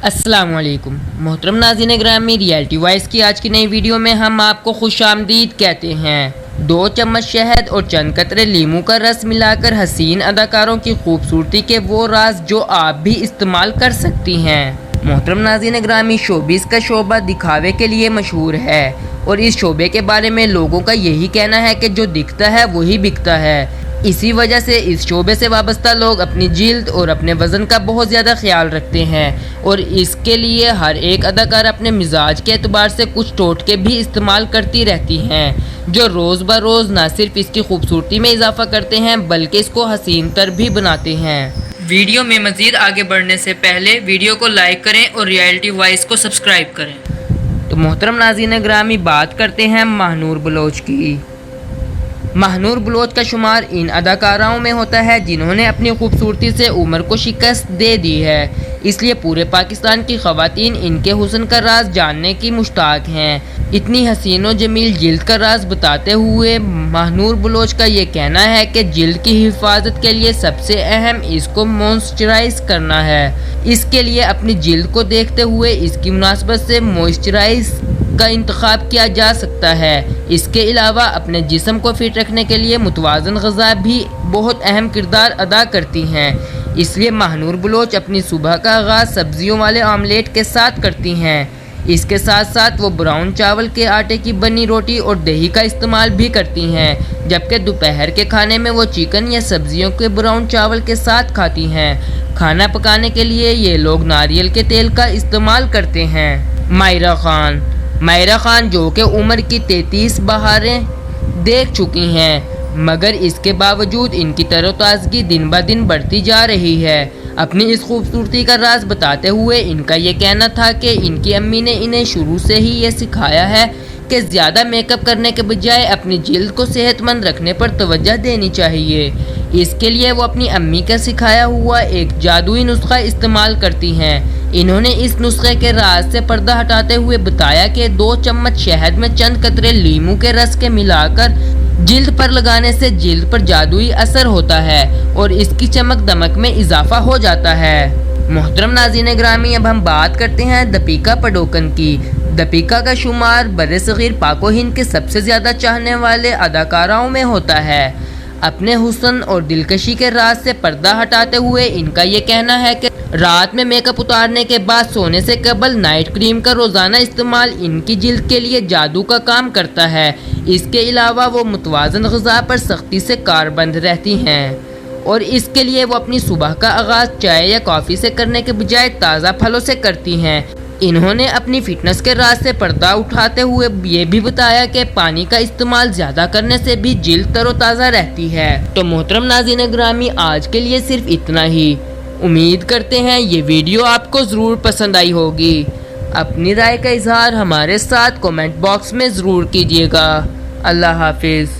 अस्सलाम वालेकुम मोहतरम नाज़रीन ग्रामी, रियलिटी वॉइस की आज की नई वीडियो में हम आपको खुश आमदीद कहते हैं। 2 चम्मच शहद और चंद कतरे लीमू का रस मिलाकर हसीन अदाकारों की खूबसूरती के वो राज जो आप भी इस्तेमाल कर सकती हैं। मोहतरम नाज़रीन ग्रामी, शोबिस का शोबा दिखावे के लिए मशहूर है और इस शोबे के बारे में लोगों का यही कहना है कि जो दिखता है वही बिकता है। इसी वजह से इस शोबे से वाबस्ता लोग अपनी जिल्द और अपने वज़न का बहुत ज़्यादा ख्याल रखते हैं और इसके लिए हर एक अदाकार अपने मिजाज के एतबार से कुछ टोटके भी इस्तेमाल करती रहती हैं, जो रोज़ ब रोज़ न सिर्फ इसकी खूबसूरती में इजाफा करते हैं बल्कि इसको हसीन तर भी बनाते हैं। वीडियो में मज़ीद आगे बढ़ने से पहले वीडियो को लाइक करें और रियलिटी वॉइस को सब्सक्राइब करें। तो मोहतरम नाज़रीन ग्रामी, बात करते हैं महानूर बलोच की। महानूर बलोच का शुमार इन अदाकाराओं में होता है जिन्होंने अपनी खूबसूरती से उम्र को शिकस्त दे दी है, इसलिए पूरे पाकिस्तान की ख़वातीन इनके हुस्न का राज जानने की मुश्ताक हैं। इतनी हसीन और जमील जिल्द का राज बताते हुए महानूर बलोच का ये कहना है कि जिल्द की हिफाजत के लिए सबसे अहम इसको मॉइस्चराइज करना है। इसके लिए अपनी जिल्द को देखते हुए इसकी मुनासबत से मॉइस्चराइज का इंतखाब किया जा सकता है। इसके अलावा अपने जिस्म को फिट रखने के लिए मुतवाज़न ग़िज़ा भी बहुत अहम किरदार अदा करती हैं, इसलिए महानूर बलोच अपनी सुबह का आगाज़ सब्जियों वाले आमलेट के साथ करती हैं। इसके साथ साथ वो ब्राउन चावल के आटे की बनी रोटी और दही का इस्तेमाल भी करती हैं, जबकि दोपहर के खाने में वो चिकन या सब्जियों के ब्राउन चावल के साथ खाती हैं। खाना पकाने के लिए ये लोग नारियल के तेल का इस्तेमाल करते हैं। मायरा खान जो कि उम्र की 33 बहारें देख चुकी हैं, मगर इसके बावजूद इनकी तरोताज़गी दिन ब दिन बढ़ती जा रही है। अपनी इस खूबसूरती का राज बताते हुए इनका ये कहना था कि इनकी अम्मी ने इन्हें शुरू से ही ये सिखाया है कि ज़्यादा मेकअप करने के बजाय अपनी जिल्द को सेहतमंद रखने पर तवज्जो देनी चाहिए। इसके लिए वो अपनी अम्मी का सिखाया हुआ एक जादुई नुस्खा इस्तेमाल करती हैं। इन्होंने इस नुस्खे के राज से पर्दा हटाते हुए बताया कि 2 चम्मच शहद में चंद कतरे लीमू के रस के मिलाकर जिल्द पर लगाने से जिल्द पर जादुई असर होता है और इसकी चमक दमक में इजाफा हो जाता है। मोहतरम नाज़रीन ग्रामी, अब हम बात करते हैं दीपिका पादुकोण की। दीपिका का शुमार बरसगीर पाक व हिंद के सबसे ज़्यादा चाहने वाले अदाकाराओं में होता है। अपने हुस्न और दिलकशी के राज से पर्दा हटाते हुए इनका ये कहना है कि रात में मेकअप उतारने के बाद सोने से कबल नाइट क्रीम का रोज़ाना इस्तेमाल इनकी जिल्द के लिए जादू का काम करता है। इसके अलावा वो मुतवाज़न ग़िज़ा पर सख्ती से कारबंद रहती हैं और इसके लिए वो अपनी सुबह का आगाज़ चाय या कॉफ़ी से करने के बजाय ताज़ा फलों से करती हैं। इन्होंने अपनी फिटनेस के राज से पर्दा उठाते हुए ये भी बताया कि पानी का इस्तेमाल ज़्यादा करने से भी जिल्द तरोताज़ा रहती है। तो मोहतरम नाज़रीन ग्रामी, आज के लिए सिर्फ इतना ही। उम्मीद करते हैं ये वीडियो आपको ज़रूर पसंद आई होगी। अपनी राय का इजहार हमारे साथ कमेंट बॉक्स में ज़रूर कीजिएगा। अल्लाह हाफिज़।